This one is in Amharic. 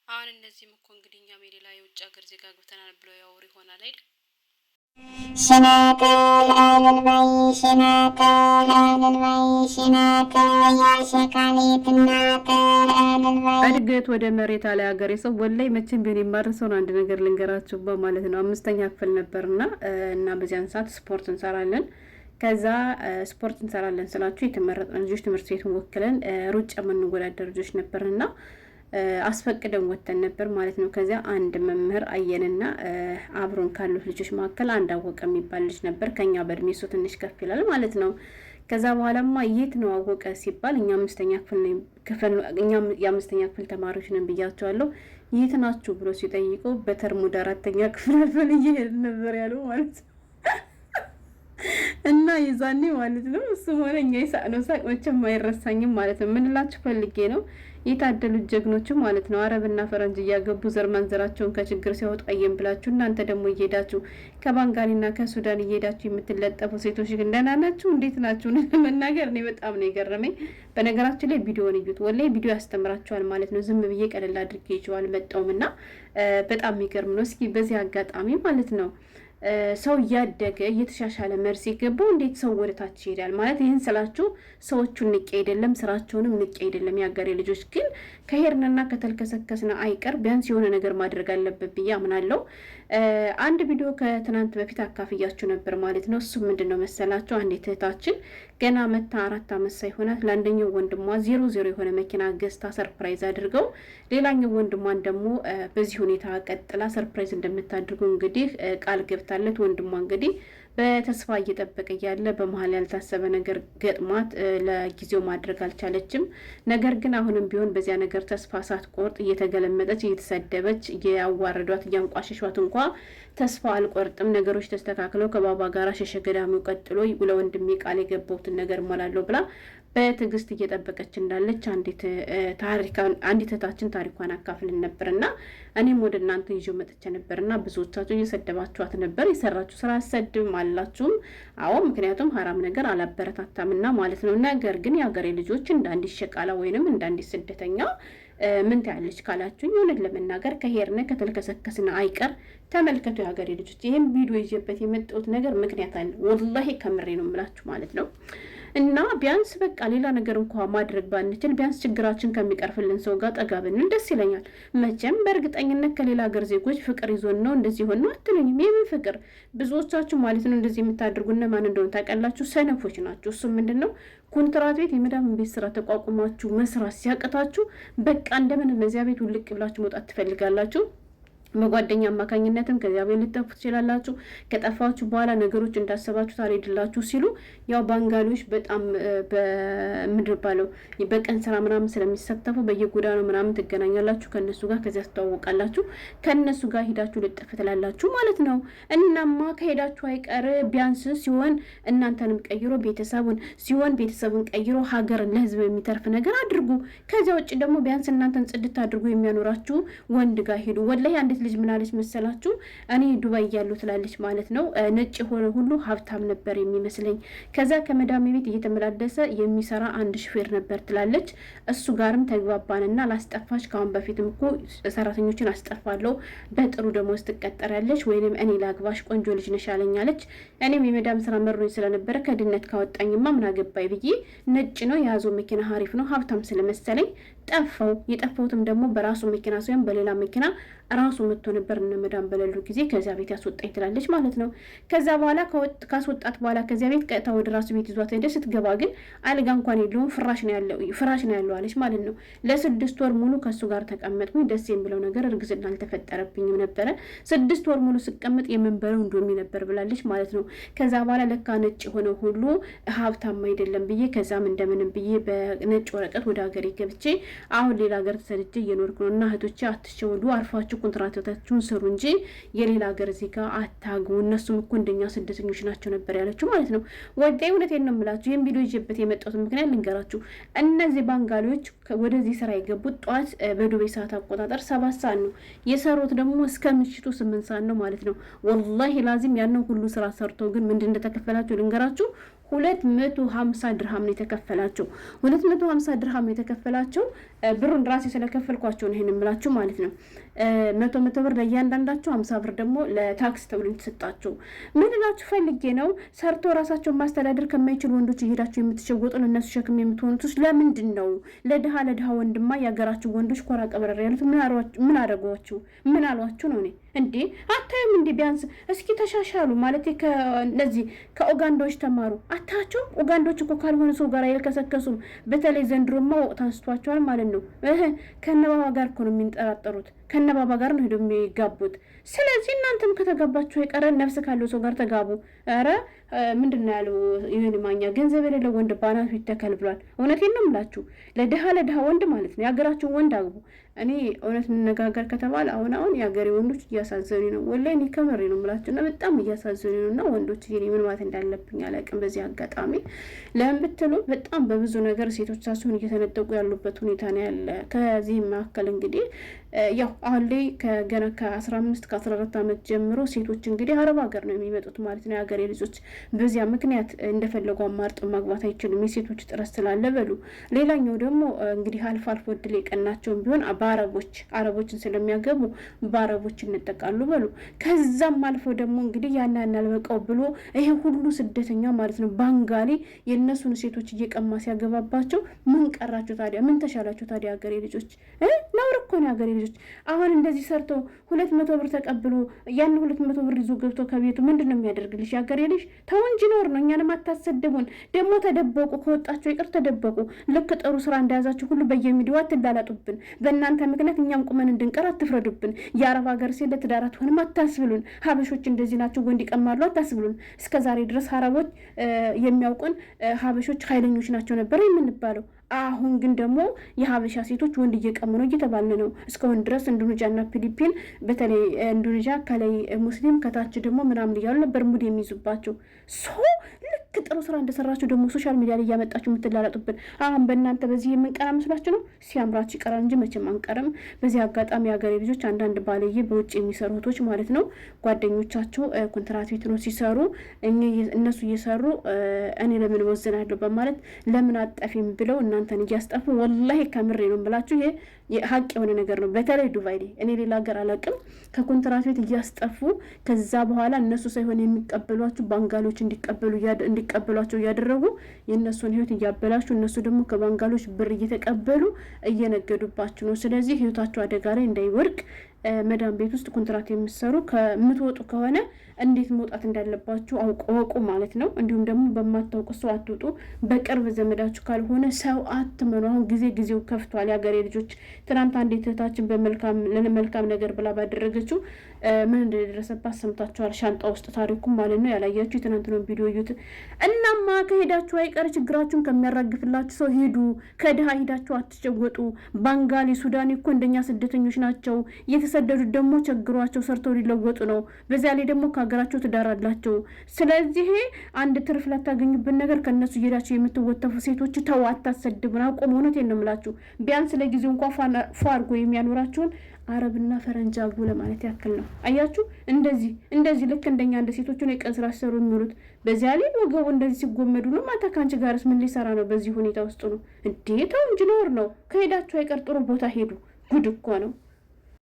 አሁን እነዚህም እኮ እንግዲህ እኛም የሌላ የውጭ ሀገር ዜጋ ገብተናል ብለው ያወሩ ይሆናል አይደል? ሽናቅል አለልባይ ሽናቅል አለልባይ ሽናቅል ያሸቃሌትና ቅል አለልባይ እድገት ወደ መሬት አለ ሀገሬ ሰው ወላይ መቼም ቢሆን የማርሰውን አንድ ነገር ልንገራችሁ ማለት ነው። 5ኛ ክፍል ነበርና እና በዚያን ሰዓት ስፖርት እንሰራለን። ከዛ ስፖርት እንሰራለን ስላችሁ የተመረጥን ልጆች ትምህርት ቤቱን ወክለን ሩጫ የምንወዳደር ልጆች ነበርና አስፈቅደን ወተን ነበር ማለት ነው። ከዚያ አንድ መምህር አየንና አብሮን ካሉት ልጆች መካከል አንድ አወቀ የሚባል ልጅ ነበር። ከኛ በእድሜ እሱ ትንሽ ከፍ ይላል ማለት ነው። ከዛ በኋላማ የት ነው አወቀ ሲባል እኛ የአምስተኛ ክፍል ተማሪዎች ነን ብያቸዋለሁ። የት ናችሁ ብሎ ሲጠይቁ በተርሙድ 4ኛ ክፍል አልፈን እየሄድን ነበር ያለው ማለት ነው። እና የዛኔ ማለት ነው እሱ ሆነ እኛ የሳቅ ነው ሳቅ መቼም አይረሳኝም ማለት ነው። ምንላችሁ ፈልጌ ነው የታደሉት ጀግኖቹ ማለት ነው። አረብና ፈረንጅ እያገቡ ዘር ማንዘራቸውን ከችግር ሲያወጡ አየን ብላችሁ እናንተ ደግሞ እየሄዳችሁ ከባንጋሊና ከሱዳን እየሄዳችሁ የምትለጠፉ ሴቶች ግን ደህና ናችሁ? እንዴት ናችሁ? መናገር እኔ በጣም ነው የገረመኝ። በነገራችን ላይ ቪዲዮውን እዩት፣ ወላሂ ቪዲዮ ያስተምራችኋል ማለት ነው። ዝም ብዬ ቀለል አድርጌ ይችዋል መጣውም እና በጣም የሚገርም ነው። እስኪ በዚህ አጋጣሚ ማለት ነው ሰው እያደገ እየተሻሻለ መርስ ሲገባው እንዴት ሰው ወደታች ይሄዳል ማለት? ይህን ስላችሁ ሰዎቹን ንቄ አይደለም፣ ስራቸውንም ንቄ አይደለም። ያገሬ ልጆች ግን ከሄድንና ከተልከሰከስን አይቀር ቢያንስ የሆነ ነገር ማድረግ አለበት ብዬ አምናለሁ። አንድ ቪዲዮ ከትናንት በፊት አካፍያችሁ ነበር ማለት ነው። እሱ ምንድን ነው መሰላችሁ? አንዲት እህታችን ገና መታ 4 ዓመት ሳይሆናት ለአንደኛው ወንድሟ 00 የሆነ መኪና ገዝታ ሰርፕራይዝ አድርገው ሌላኛው ወንድሟን ደግሞ በዚህ ሁኔታ ቀጥላ ሰርፕራይዝ እንደምታድርገው እንግዲህ ቃል ገብታለት ወንድሟ እንግዲህ በተስፋ እየጠበቀ እያለ በመሀል ያልታሰበ ነገር ገጥሟት ለጊዜው ማድረግ አልቻለችም። ነገር ግን አሁንም ቢሆን በዚያ ነገር ተስፋ ሳትቆርጥ እየተገለመጠች እየተሰደበች እያዋረዷት እያንቋሸሿት እንኳ ተስፋ አልቆርጥም፣ ነገሮች ተስተካክለው ከባባ ጋር ሸሸገዳሚው ቀጥሎ ለወንድሜ ቃል የገባሁትን ነገር እሞላለሁ ብላ በትዕግስት እየጠበቀች እንዳለች አንዲት እህታችን ታሪኳን አካፍልን ነበርና እኔም ወደ እናንተ ይዤ መጥቼ ነበርና ብዙዎቻችሁ እየሰደባችኋት ነበር። የሰራችሁ ስራ አሰድብም አላችሁም። አዎ ምክንያቱም ሀራም ነገር አላበረታታምና ማለት ነው። ነገር ግን የሀገሬ ልጆች እንዳንዲት ሸቃላ ወይንም እንዳንዲት ስደተኛ ምን ታያለች ካላችሁኝ፣ እውነት ለመናገር ከሄድን ከተልከሰከስን አይቀር ተመልከቱ የሀገሬ ልጆች። ይህም ቪዲዮ ይዤበት የመጣሁት ነገር ምክንያት አለ። ወላሂ ከምሬ ነው የምላችሁ ማለት ነው። እና ቢያንስ በቃ ሌላ ነገር እንኳ ማድረግ ባንችል ቢያንስ ችግራችን ከሚቀርፍልን ሰው ጋር ጠጋ ብንል ደስ ይለኛል። መቼም በእርግጠኝነት ከሌላ ሀገር ዜጎች ፍቅር ይዞን ነው እንደዚህ ሆን ነው አትሉኝም? የምን ፍቅር? ብዙዎቻችሁ ማለት ነው እንደዚህ የምታደርጉ እነማን እንደሆነ ታውቃላችሁ? ሰነፎች ናቸው። እሱ ምንድን ነው ኮንትራት ቤት የመዳም ቤት ስራ ተቋቁማችሁ መስራት ሲያቅታችሁ በቃ እንደምን እነዚያ ቤት ውልቅ ብላችሁ መውጣት ትፈልጋላችሁ። በጓደኛ አማካኝነትም ከዚያ ቤት ልጠፉ ትችላላችሁ። ከጠፋችሁ በኋላ ነገሮች እንዳሰባችሁ አልሄድላችሁ ሲሉ ያው ባንጋሊዎች በጣም በምድር ባለው በቀን ስራ ምናምን ስለሚሳተፉ በየጎዳናው ምናምን ትገናኛላችሁ ከነሱ ጋር። ከዚያ ትተዋወቃላችሁ። ከነሱ ጋር ሂዳችሁ ልጠፍ ትላላችሁ ማለት ነው። እናማ ከሄዳችሁ አይቀር ቢያንስ ሲሆን እናንተንም ቀይሮ ቤተሰቡን ቀይሮ ሀገርን ለህዝብ የሚተርፍ ነገር አድርጉ። ከዚያ ውጭ ደግሞ ቢያንስ እናንተን ጽድት አድርጎ የሚያኖራችሁ ወንድ ጋር ሂዱ። ወላሂ አንዲት ልጅ ምናለች መሰላችሁ? እኔ ዱባይ እያለሁ ትላለች ማለት ነው። ነጭ የሆነ ሁሉ ሀብታም ነበር የሚመስለኝ። ከዛ ከመዳሜ ቤት እየተመላለሰ የሚሰራ አንድ ሹፌር ነበር ትላለች። እሱ ጋርም ተግባባንና ላስጠፋች ከአሁን በፊትም እኮ ሰራተኞችን አስጠፋለሁ፣ በጥሩ ደሞዝ ትቀጠራለች ወይንም እኔ ላግባሽ ቆንጆ ልጅ ነሽ አለኛለች። እኔም የመዳም ስራ መሮኝ ስለነበረ ከድነት ካወጣኝማ ምን አገባኝ ብዬ ነጭ ነው የያዘው መኪና ሀሪፍ ነው ሀብታም ስለመሰለኝ ጠፋው። የጠፋሁትም ደግሞ በራሱ መኪና ሳይሆን በሌላ መኪና ራሱ መጥቶ ነበር እነ መዳም በሌሉ ጊዜ ከዚያ ቤት ያስወጣኝ ትላለች ማለት ነው። ከዛ በኋላ ካስወጣት በኋላ ከዚያ ቤት ቀጥታ ወደ ራሱ ቤት ይዟት ሄደ። ስትገባ ግን አልጋ እንኳን የለውም ፍራሽ ነው ያለው አለች ማለት ነው። ለ6 ወር ሙሉ ከሱ ጋር ተቀመጥኩኝ። ደስ የሚለው ነገር እርግዝና አልተፈጠረብኝም ነበረ። 6 ወር ሙሉ ስቀመጥ የምንበለው እንዶሚ ነበር ብላለች ማለት ነው። ከዛ በኋላ ለካ ነጭ የሆነ ሁሉ ሀብታም አይደለም ብዬ ከዛም እንደምንም ብዬ በነጭ ወረቀት ወደ ሀገሬ ገብቼ አሁን ሌላ ሀገር ተሰድጄ እየኖርኩ ነው። እና እህቶቼ አትሸወዱ፣ አርፋችሁ ኮንትራታችሁን ስሩ እንጂ የሌላ ሀገር ዜጋ አታግቡ። እነሱም እኮ እንደኛ ስደተኞች ናቸው ነበር ያለችው ማለት ነው። ወጣይ እውነቴን ነው የምላችሁ። ይህን ቪዲዮ ይዤበት የመጣሁት ምክንያት ልንገራችሁ። እነዚህ ባንጋሊዎች ወደዚህ ስራ የገቡት ጠዋት በዱባይ ሰዓት አቆጣጠር 7 ሰዓት ነው የሰሩት፣ ደግሞ እስከ ምሽቱ 8 ሰዓት ነው ማለት ነው። ወላሂ ላዚም ያንን ሁሉ ስራ ሰርተው ግን ምንድን እንደተከፈላቸው ልንገራችሁ። 250 ድርሃም ነው የተከፈላቸው። 250 ድርሃም ነው የተከፈላቸው። ብሩን ራሴ ስለከፈልኳቸው ነው ይሄን እምላችሁ ማለት ነው። 100 ብር ለእያንዳንዳቸው፣ 50 ብር ደግሞ ለታክስ ተብሎ የተሰጣቸው። ምን እላችሁ ፈልጌ ነው፣ ሰርቶ ራሳቸውን ማስተዳደር ከማይችሉ ወንዶች እየሄዳችሁ የምትሸወጡ ለእነሱ ሸክም የምትሆኑት ለምንድን ነው? ለድሃ ወንድማ የሀገራችሁ ወንዶች ኮራ ቀበረር ያሉት ምን አደረጓችሁ? ምን አሏችሁ ነው? እኔ እንዴ አታዩም እንዴ? ቢያንስ እስኪ ተሻሻሉ ማለት ከነዚህ ከኡጋንዳዎች ተማሩ። አታቸው ኡጋንዳዎች እኮ ካልሆነ ሰው ጋር አይልከሰከሱም። በተለይ ዘንድሮማ ወቅት አንስቷቸዋል ማለት ነው። ከነባባ ጋር እኮ ነው የሚንጠራጠሩት። ከነባባ ጋር ነው ሄደው የሚጋቡት። ስለዚህ እናንተም ከተጋባችሁ የቀረ ነፍስ ካለው ሰው ጋር ተጋቡ። ኧረ ምንድነው ያለው ይሄን ማኛ ገንዘብ የሌለው ወንድ ባናቱ ይተከል ብሏል። እውነቴን ነው የምላችሁ። ለድሃ ወንድ ማለት ነው የሀገራችሁን ወንድ አግቡ። እኔ እውነት እንነጋገር ከተባለ አሁን የሀገሬ ወንዶች እያሳዘኑ ነው። ወላሂ እኔ ከምሬ ነው የምላችሁ እና በጣም እያሳዘኑ ነው። እና ወንዶች ይሄ ምን ማለት እንዳለብኝ አላውቅም። በዚህ አጋጣሚ ለምን ብትሉ በጣም በብዙ ነገር ሴቶቻቸውን እየተነጠቁ ያሉበት ሁኔታ ነው ያለ። ከዚህ መካከል እንግዲህ ያው አሁን ላይ ከገና ከ15 ከ14 ዓመት ጀምሮ ሴቶች እንግዲህ አረብ ሀገር ነው የሚመጡት ማለት ነው የሀገሬ ልጆች። በዚያ ምክንያት እንደፈለጉ አማርጥ ማግባት አይችሉም፣ የሴቶች ጥረት ስላለ በሉ። ሌላኛው ደግሞ እንግዲህ አልፎ እድል የቀናቸውን ቢሆን አረቦችን ስለሚያገቡ በአረቦች እንጠቃሉ በሉ። ከዛም አልፎ ደግሞ እንግዲህ ያን አልበቃው ብሎ ይሄ ሁሉ ስደተኛ ማለት ነው ባንጋሊ የእነሱን ሴቶች እየቀማ ሲያገባባቸው ምን ቀራቸው ታዲያ? ምን ተሻላቸው ታዲያ? ሀገሬ ልጆች ነውር እኮ ነው ሀገሬ ልጆች። አሁን እንደዚህ ሰርቶ 200 ብር ተቀብሎ ያን 200 ብር ይዞ ገብቶ ከቤቱ ምንድን ነው የሚያደርግልሽ? ሀገሬ ልጅ ተው እንጂ ኖር ነው። እኛንም አታሰድቡን። ደግሞ ተደበቁ፣ ከወጣቸው ይቅር ተደበቁ። ልክ ጥሩ ስራ እንደያዛችሁ ሁሉ በየሚዲያው አትላላጡብን። በእናንተ ምክንያት እኛም ቁመን እንድንቀር አትፍረዱብን። የአረብ ሀገር ሴት ለትዳር አትሆንም አታስብሉን። ሀበሾች እንደዚህ ናቸው ወንድ ይቀማሉ አታስብሉን። እስከዛሬ ድረስ አረቦች የሚያውቁን ሀበሾች ኃይለኞች ናቸው ነበር የምንባለው። አሁን ግን ደግሞ የሀበሻ ሴቶች ወንድ እየቀሙ ነው እየተባለ ነው። እስካሁን ድረስ ኢንዶኔዥያና ፊሊፒን በተለይ ኢንዶኔዥያ ከላይ ሙስሊም ከታች ደግሞ ምናምን እያሉ ነበር ሙድ የሚይዙባቸው። ልክ ጥሩ ስራ እንደሰራችሁ ደግሞ ሶሻል ሚዲያ ላይ እያመጣችሁ የምትላላጡብን። አሁን በእናንተ በዚህ የምንቀራ መስላችሁ ነው? ሲያምራችሁ ይቀራል እንጂ መቼም አንቀርም። በዚህ አጋጣሚ የሀገሬ ልጆች አንዳንድ ባለየ በውጭ የሚሰሩ እህቶች ማለት ነው ጓደኞቻቸው ኮንትራት ቤት ነው ሲሰሩ እነሱ እየሰሩ እኔ ለምን ወዝናለሁ በማለት ለምን አጠፊም ብለው እናንተን እያስጠፉ ወላሂ ከምሬ ነው ብላችሁ ይሄ ሀቅ የሆነ ነገር ነው። በተለይ ዱባይ ላይ እኔ ሌላ ሀገር አላውቅም። ከኮንትራት ቤት እያስጠፉ ከዛ በኋላ እነሱ ሳይሆን የሚቀበሏችሁ ባንጋሎች እንዲቀበሏቸው እያደረጉ የእነሱን ህይወት እያበላሹ እነሱ ደግሞ ከባንጋሎች ብር እየተቀበሉ እየነገዱባችሁ ነው። ስለዚህ ህይወታቸው አደጋ ላይ እንዳይወድቅ መዳም ቤት ውስጥ ኮንትራት የምትሰሩ ከምትወጡ ከሆነ እንዴት መውጣት እንዳለባችሁ አውቁ ማለት ነው። እንዲሁም ደግሞ በማታውቁ ሰው አትውጡ። በቅርብ ዘመዳችሁ ካልሆነ ሰው አትመኑ። አሁን ጊዜው ከፍቷል። የሀገሬ ልጆች ትናንት አንዲት እህታችን ለመልካም ነገር ብላ ባደረገችው ምን እንደደረሰባት ሰምታችኋል። ሻንጣ ውስጥ ታሪኩም ማለት ነው። ያላያችሁ የትናንት ነው ቪዲዮ እዩት። እናማ ከሄዳችሁ አይቀር ችግራችሁን ከሚያራግፍላችሁ ሰው ሄዱ። ከድሃ ሄዳችሁ አትጨወጡ። ባንጋሊ ሱዳኒ እኮ እንደኛ ስደተኞች ናቸው። የተሰደዱት ደግሞ ቸግሯቸው ሰርተው ሊለወጡ ነው። በዚያ ላይ ደግሞ ከሀገራቸው ትዳር አላቸው። ስለዚህ አንድ ትርፍ ላታገኙብን ነገር ከእነሱ እየሄዳችሁ የምትወተፉ ሴቶች ተው፣ አታሰድቡን። አቆም። እውነቴን ነው የምላችሁ። ቢያንስ ለጊዜው እንኳ ፏ አድርጎ የሚያኖራችሁን አረብና ፈረንጅ አግቡ ለማለት ያክል ነው። አያችሁ፣ እንደዚህ ልክ እንደኛ እንደ ሴቶቹን የቀን ስራ ሲሰሩ የሚሉት በዚያ ላይ ወገቡ እንደዚህ ሲጎመዱ ነው። ማታ ከአንቺ ጋርስ ምን ሊሰራ ነው? በዚህ ሁኔታ ውስጥ ነው እንዴ? ተው እንጂ ኖር ነው። ከሄዳችሁ አይቀር ጥሩ ቦታ ሄዱ። ጉድ እኮ ነው።